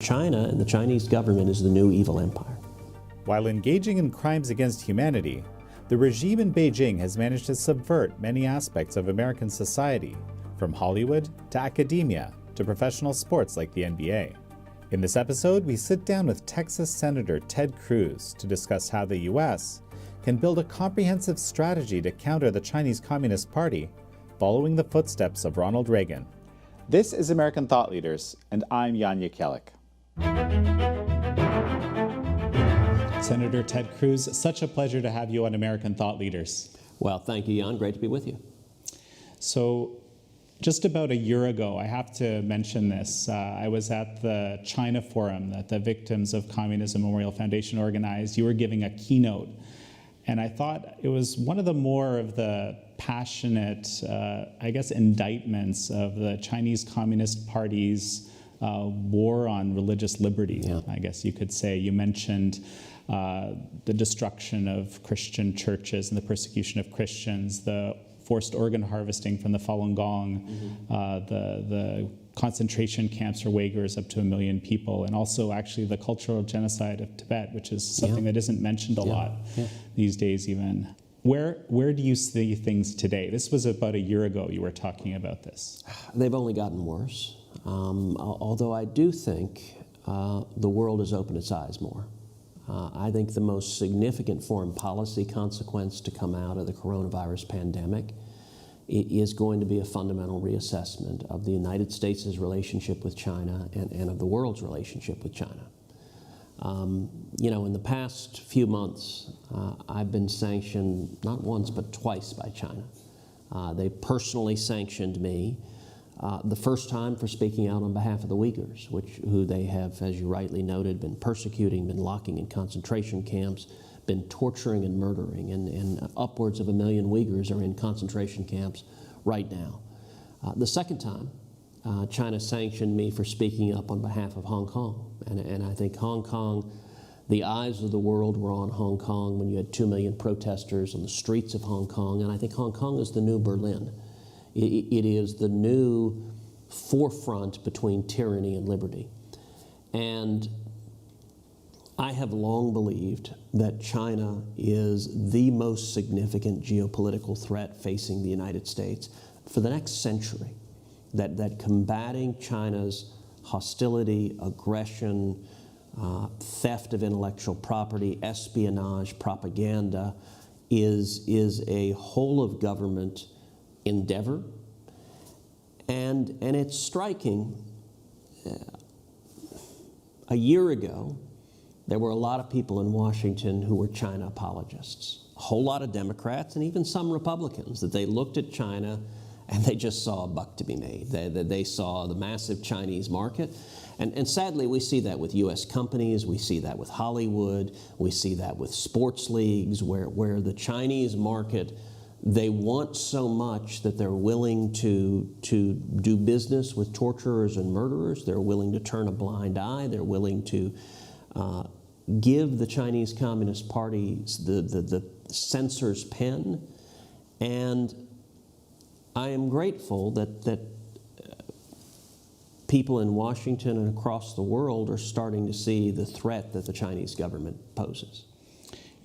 China and the Chinese government is the new evil empire. While engaging in crimes against humanity, the regime in Beijing has managed to subvert many aspects of American society, from Hollywood to academia to professional sports like the NBA. In this episode, we sit down with Texas Senator Ted Cruz to discuss how the U.S. can build a comprehensive strategy to counter the Chinese Communist Party, following the footsteps of Ronald Reagan. This is American Thought Leaders, and I'm Jan Jekielek. Senator Ted Cruz, such a pleasure to have you on American Thought Leaders. Well, thank you, Jan. Great to be with you. So, just about a year ago, I have to mention this, I was at the China Forum that the Victims of Communism Memorial Foundation organized. You were giving a keynote, and I thought it was one of the more of the passionate, indictments of the Chinese Communist Party's war on religious liberty, I guess you could say. You mentioned the destruction of Christian churches and the persecution of Christians, the forced organ harvesting from the Falun Gong, the concentration camps for Uyghurs, up to 1 million people, and also actually the cultural genocide of Tibet, which is something that isn't mentioned a lot these days even. Where do you see things today? This was about a year ago you were talking about this. They've only gotten worse, although I do think the world has opened its eyes more. I think the most significant foreign policy consequence to come out of the coronavirus pandemic is going to be a fundamental reassessment of the United States' relationship with China and of the world's relationship with China. In the past few months, I've been sanctioned not once but twice by China. They personally sanctioned me the first time for speaking out on behalf of the Uyghurs, who they have, as you rightly noted, been persecuting, been locking in concentration camps, been torturing and murdering, and upwards of 1 million Uyghurs are in concentration camps right now. The second time, China sanctioned me for speaking up on behalf of Hong Kong, and I think Hong Kong, the eyes of the world were on Hong Kong when you had 2 million protesters on the streets of Hong Kong, and I think Hong Kong is the new Berlin. It is the new forefront between tyranny and liberty. And I have long believed that China is the most significant geopolitical threat facing the United States for the next century. That combating China's hostility, aggression, theft of intellectual property, espionage, propaganda is a whole of government endeavor, and it's striking. A year ago, there were a lot of people in Washington who were China apologists, a whole lot of Democrats and even some Republicans, that they looked at China and they just saw a buck to be made. They saw the massive Chinese market, and sadly we see that with U.S. companies, we see that with Hollywood, we see that with sports leagues, where the Chinese market, they want so much that they're willing to do business with torturers and murderers. They're willing to turn a blind eye. They're willing to give the Chinese Communist Party the censor's pen. And I am grateful that people in Washington and across the world are starting to see the threat that the Chinese government poses.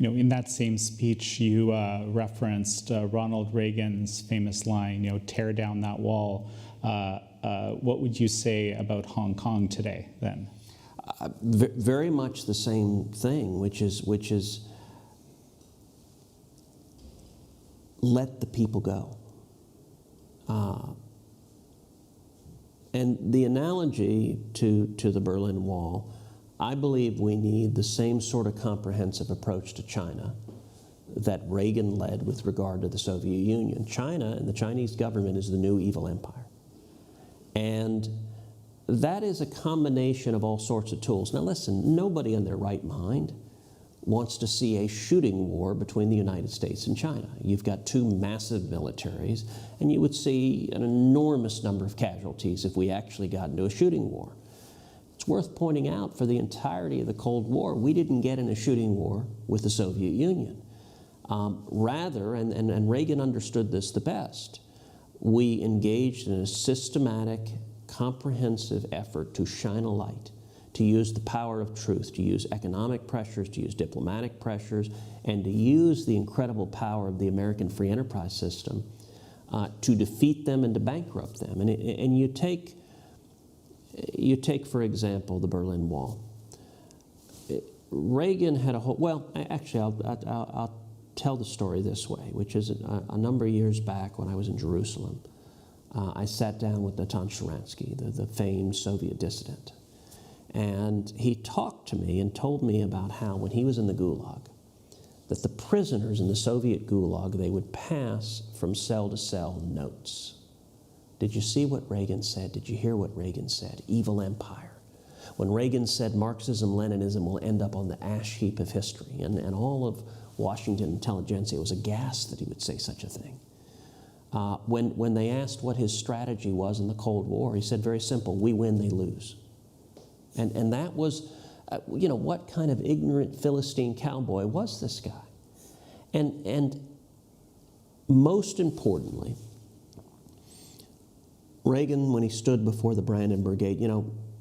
In that same speech, you referenced Ronald Reagan's famous line, tear down that wall. What would you say about Hong Kong today, then? Very much the same thing, which is let the people go. And the analogy to the Berlin Wall, I believe we need the same sort of comprehensive approach to China that Reagan led with regard to the Soviet Union. China and the Chinese government is the new evil empire. And that is a combination of all sorts of tools. Now listen, nobody in their right mind wants to see a shooting war between the United States and China. You've got two massive militaries, and you would see an enormous number of casualties if we actually got into a shooting war. It's worth pointing out, for the entirety of the Cold War, we didn't get in a shooting war with the Soviet Union. Rather, and Reagan understood this the best, we engaged in a systematic, comprehensive effort to shine a light, to use the power of truth, to use economic pressures, to use diplomatic pressures, and to use the incredible power of the American free enterprise system to defeat them and to bankrupt them. And you take, for example, the Berlin Wall. Reagan had a whole, well, actually, I'll tell the story this way, which is a number of years back when I was in Jerusalem. I sat down with Natan Sharansky, the famed Soviet dissident. And he talked to me and told me about how when he was in the Gulag, that the prisoners in the Soviet Gulag, they would pass from cell to cell notes. Did you see what Reagan said? Did you hear what Reagan said? Evil empire. When Reagan said Marxism-Leninism will end up on the ash heap of history, and all of Washington intelligentsia was aghast that he would say such a thing. When they asked what his strategy was in the Cold War, he said very simple, we win, they lose. And that was, what kind of ignorant Philistine cowboy was this guy? And most importantly, Reagan, when he stood before the Brandenburg Gate,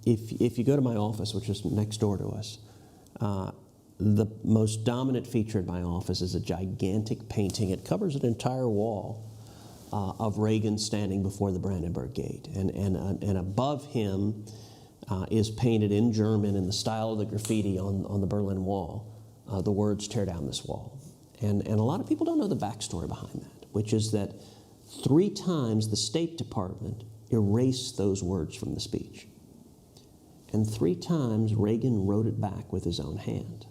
if you go to my office, which is next door to us, the most dominant feature in my office is a gigantic painting. It covers an entire wall of Reagan standing before the Brandenburg Gate. And above him is painted in German in the style of the graffiti on the Berlin Wall, the words, "Tear down this wall." And a lot of people don't know the backstory behind that, which is that 3 times the State Department erased those words from the speech. And 3 times Reagan wrote it back with his own hand.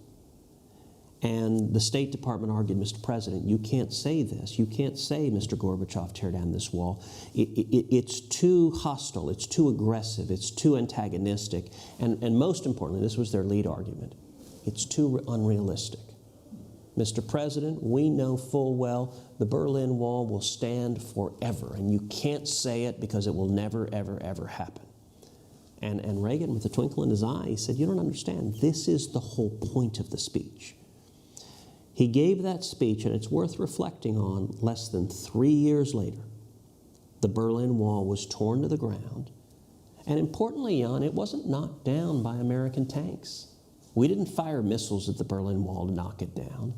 And the State Department argued, Mr. President, you can't say this. You can't say, Mr. Gorbachev, tear down this wall. It's too hostile. It's too aggressive. It's too antagonistic. And most importantly, this was their lead argument, it's too unrealistic. Mr. President, we know full well the Berlin Wall will stand forever, and you can't say it because it will never, ever, ever happen. And Reagan, with a twinkle in his eye, he said, you don't understand. This is the whole point of the speech. He gave that speech, and it's worth reflecting on. Less than 3 years later, the Berlin Wall was torn to the ground. And importantly, Jan, it wasn't knocked down by American tanks. We didn't fire missiles at the Berlin Wall to knock it down.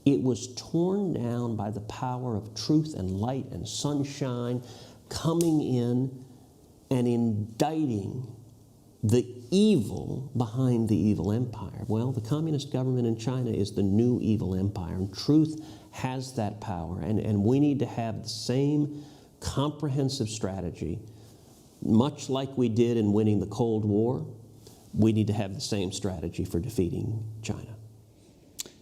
It was torn down by the power of truth and light and sunshine coming in and indicting the evil behind the evil empire. Well, the communist government in China is the new evil empire, and truth has that power, and we need to have the same comprehensive strategy, much like we did in winning the Cold War. We need to have the same strategy for defeating China.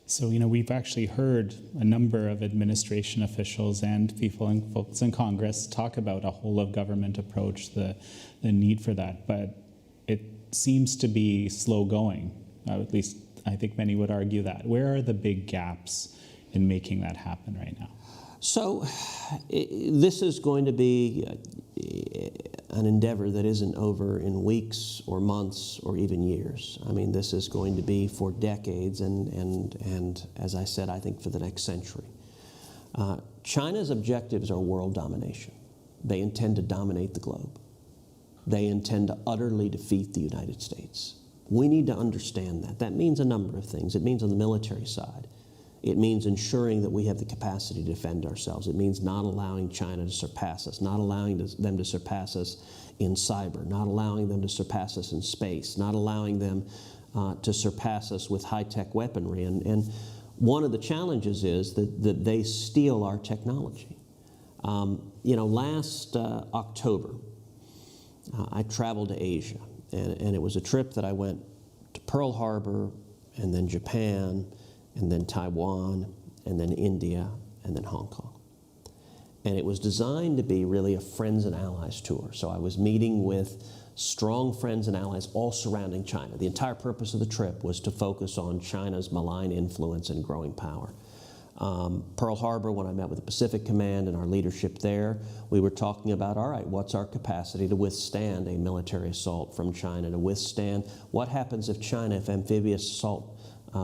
So, we've actually heard a number of administration officials and people and folks in Congress talk about a whole-of-government approach, the need for that, but it seems to be slow going. At least I think many would argue that. Where are the big gaps in making that happen right now? So this is going to be an endeavor that isn't over in weeks or months or even years. I mean, this is going to be for decades and as I said, I think for the next century. China's objectives are world domination. They intend to dominate the globe. They intend to utterly defeat the United States. We need to understand that. That means a number of things. It means on the military side, it means ensuring that we have the capacity to defend ourselves. It means not allowing China to surpass us, not allowing them to surpass us in cyber, not allowing them to surpass us in space, not allowing them to surpass us with high-tech weaponry. And one of the challenges is that they steal our technology. Last October, I traveled to Asia, and it was a trip that I went to Pearl Harbor, and then Japan, and then Taiwan, and then India, and then Hong Kong. And it was designed to be really a friends and allies tour. So I was meeting with strong friends and allies all surrounding China. The entire purpose of the trip was to focus on China's malign influence and growing power. Pearl Harbor, when I met with the Pacific Command and our leadership there, we were talking about, all right, what's our capacity to withstand a military assault from China, to withstand what happens if amphibious assault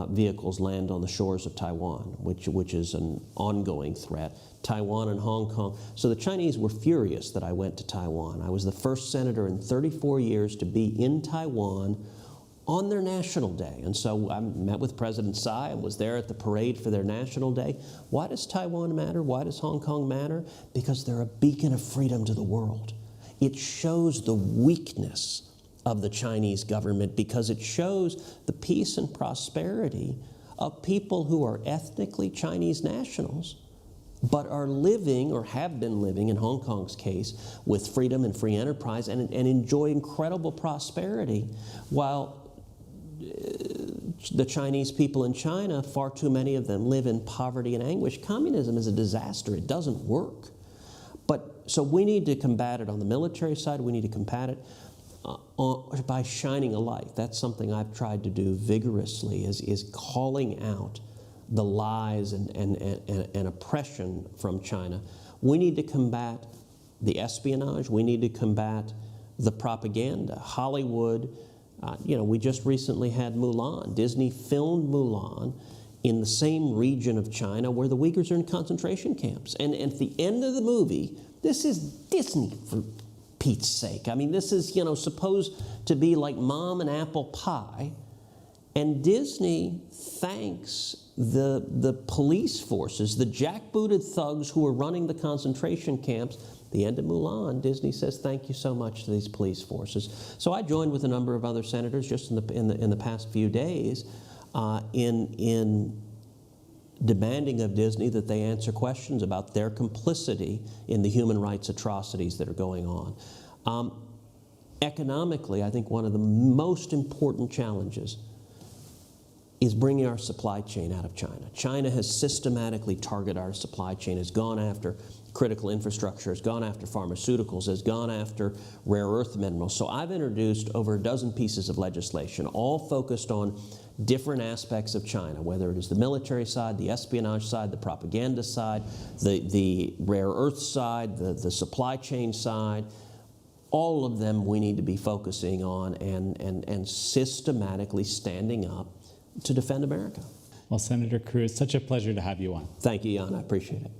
vehicles land on the shores of Taiwan, which is an ongoing threat. Taiwan and Hong Kong. So the Chinese were furious that I went to Taiwan. I was the first senator in 34 years to be in Taiwan on their national day. And so I met with President Tsai and was there at the parade for their national day. Why does Taiwan matter? Why does Hong Kong matter? Because they're a beacon of freedom to the world. It shows the weakness of the Chinese government because it shows the peace and prosperity of people who are ethnically Chinese nationals but are living or have been living, in Hong Kong's case, with freedom and free enterprise and enjoy incredible prosperity, while the Chinese people in China, far too many of them live in poverty and anguish. Communism is a disaster. It doesn't work. So we need to combat it on the military side. We need to combat it by shining a light. That's something I've tried to do vigorously, is calling out the lies and oppression from China. We need to combat the espionage. We need to combat the propaganda. Hollywood, we just recently had Mulan. Disney filmed Mulan in the same region of China where the Uyghurs are in concentration camps. And at the end of the movie, this is Disney, for Pete's sake. I mean, this is, supposed to be like Mom and Apple Pie. And Disney thanks the police forces, the jackbooted thugs who were running the concentration camps. At the end of Mulan, Disney says, thank you so much to these police forces. So I joined with a number of other senators just in the past few days in demanding of Disney that they answer questions about their complicity in the human rights atrocities that are going on. Economically, I think one of the most important challenges is bringing our supply chain out of China. China has systematically targeted our supply chain, has gone after critical infrastructure, has gone after pharmaceuticals, has gone after rare earth minerals. So I've introduced over a dozen pieces of legislation, all focused on different aspects of China, whether it is the military side, the espionage side, the propaganda side, the rare earth side, the supply chain side. All of them we need to be focusing on and systematically standing up to defend America. Well, Senator Cruz, such a pleasure to have you on. Thank you, Jan. I appreciate it.